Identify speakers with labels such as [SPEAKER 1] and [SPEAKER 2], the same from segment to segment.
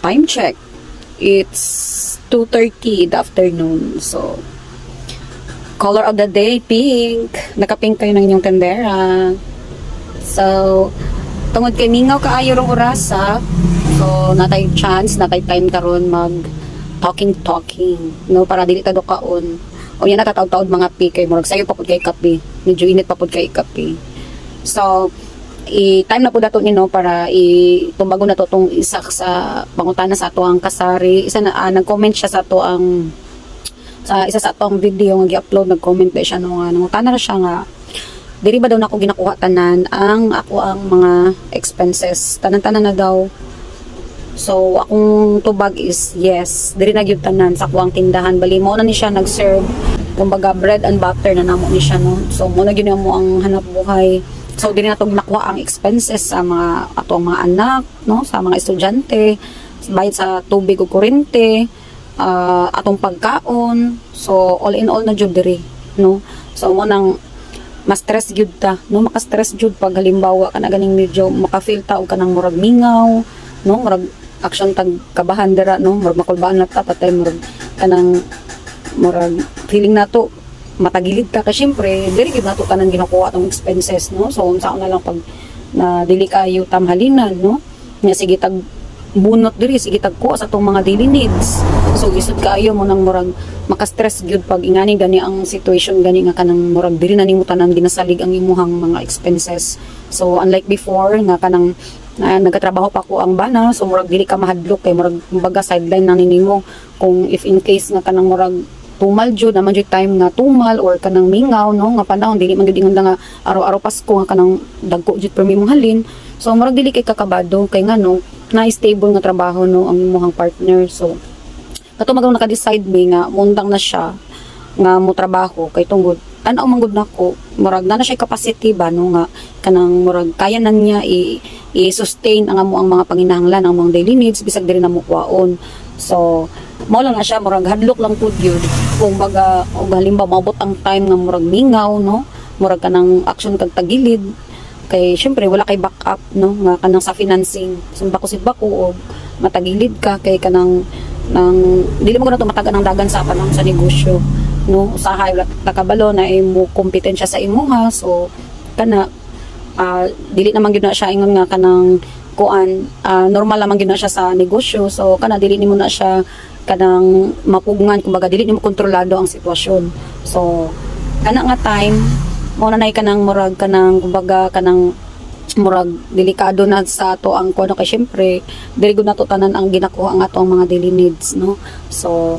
[SPEAKER 1] time check. It's 2:30 in the afternoon. So, color of the day, pink. Naka-pink kayo ng inyong tendera. So, tungod kay mingaw kaayo rong orasa. So, natay chance, natay time karon mag talking, no, para dili ta do kaon. O yan natatawd-tawd mga pi kay murag sayo pa pud kay kape. Medyo init pa pud kay kape. So, time na po dato ni no para itumbago na to tong isa sa pangutana sa ato ang kasari. Isa na nag-comment siya sa ato ang sa isa sa atong video nga gi-upload, nag-comment na siya no nga nangutana na siya nga diri ba daw nako ginakuha tanan ang ako ang mga expenses tanan-tanan na daw. So, akong tubag is yes, diri na gyud tanan sa kuwang tindahan. Bali mo na ni siya nag-serve kumbaga bread and butter na namo ni siya no. So, mo na gyud mo ang hanap buhay. So, diri na tong nakuha ang expenses sa mga atong mga anak, no, sa mga estudyante, bayad sa tubig ug kuryente, atong pagkaon. So, all in all na gyud diri, no. So, mo nang ma-stress gyud ta, no, maka-stress gyud pag halimbawa kana ganing medyo maka-feel ta og kanang murag mingaw, no, murag action tag kabahan dira no, murag makulbaan na ta patay murag kanang murag feeling nato matagilid ka kasi syempre diri gyud nato tanan ginakuha tong expenses no. So unsa na lang pag na dili kayo tamhalinan no, nya sige tag bunot diri, sige tag kuha sa tong mga daily needs. So isud kaayo mo nang murag maka-stress gyud pag ingani gani ang situation gani nga kanang murag diri na nimo tanan ginasalig ang imuhang mga expenses. So unlike before nga kanang nagatrabaho pa ko ang bana, so murag dili ka mahadlok kay murag kumbaga sideline na ninimo kung if in case nga kanang murag tumal jud naman jud time nga tumal or kanang mingaw no nga panahon dili man jud ingon nga araw-araw Pasko nga kanang dagko jud permi mong halin. So murag dili kay kakabado kay ngano na stable nga trabaho no ang imong partner. So kato magaw naka-decide mi nga mundang na siya nga mo trabaho kay tungod tanaw manggod nako murag na siya capacity ba no nga kanang murag kaya na niya i-sustain ang amo ang mga panginahanglan ang mga daily needs bisag diri na mo kuwaon. So mao lang na siya murag hadlok lang pud gyud kung baga og halimbawa maabot ang time nga murag mingaw no, murag kanang action kag tagilid kay syempre wala kay backup no nga kanang sa financing bako og matagilid ka kay kanang nang dili mo ganato matagan ang dagan sa panahon sa negosyo no. Usahay takabalo na imo kompetensya sa imuha. So kana dili naman gyud na siya ingon nga kanang kuan normal naman gyud na siya sa negosyo. So kana dili nimo na siya kanang mapugngan kumbaga dili nimo kontrolado ang sitwasyon. So kana nga time mo na nay kanang murag kanang kumbaga kanang murag delikado na sa ato ang kuno kay syempre dili gud nato tanan ang ginakuha ang ato ang mga daily needs no. So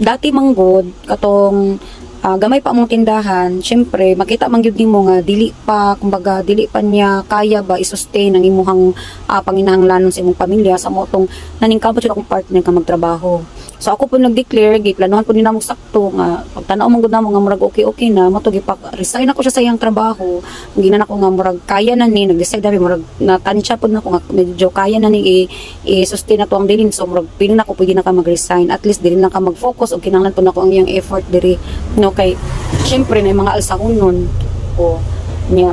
[SPEAKER 1] dati manggod katong gamay pa mong tindahan, syempre makita man gyud nimo nga dili pa kumbaga dili pa niya kaya ba i-sustain ang imuhang panginahanglanon sa imong pamilya sa mo tong naningkamot jud akong partner ka magtrabaho. So ako po nag-declare giplanuhan po nila mo sakto nga pagtanaw man gud namo nga murag okay na mo to gipak-resign ako siya sa iyang trabaho. Ginan ako nga murag kaya na ni nag-decide dabi murag natansya pud nako nga medyo kaya na ni i-sustain nato ang daily. So murag pili na ko pwede na ka mag-resign at least dili na ka mag-focus og kinahanglan po nako ang iyang effort diri no kay syempre na mga alsahunon o niya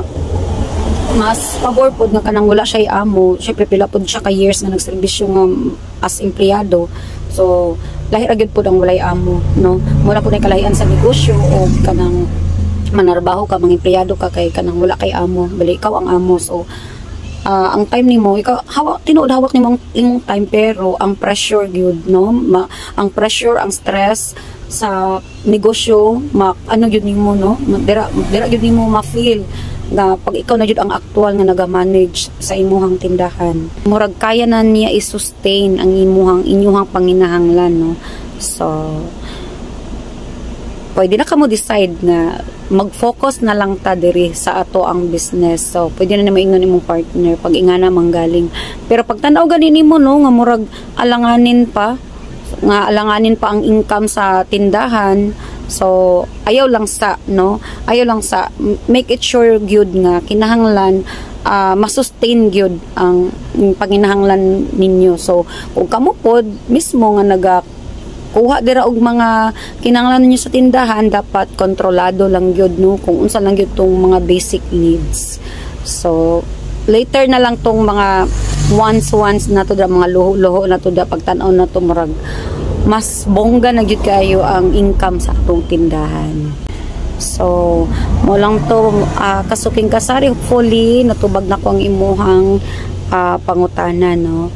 [SPEAKER 1] mas pabor pod nga kanang wala siya amo. Syempre pila pod siya ka years na nagserbisyo nga as empleyado. So lahi ra gyud pod ang walay amo no. Mura po na kalahian sa negosyo o kanang manarbaho ka mga empleyado ka kay kanang wala kay amo bali ikaw ang amo. So ang time nimo ikaw tinuod hawak nimo ang imong time pero ang pressure gyud no ang pressure ang stress sa negosyo ano gyud nimo no dira gyud nimo ma-feel nga pag ikaw na jud ang aktual nga naga-manage sa imuhang tindahan murag kaya na niya i-sustain ang inyuhang panginahanglan no. So pwede na ka mo decide na mag-focus na lang ta diri sa ato ang business. So pwede na maingon imong partner pag ingana manggaling. Pero pag tan-aw gani nimo no nga murag alanganin pa ang income sa tindahan. So ayaw lang sa make it sure gyud nga kinahanglan masustain gyud ang panginahanglan ninyo. So kung kamo pod mismo nga kuha dira og mga kinahanglan ninyo sa tindahan dapat kontrolado lang gyud no kung unsa lang gyud tong mga basic needs. So later na lang tong mga once na to da mga luho-luho na to da pagtan-aw na to murag mas bongga na gyud kayo ang income sa atong tindahan. So mo lang to kasuking kasari, hopefully natubag na ko ang imuhang pangutana, no.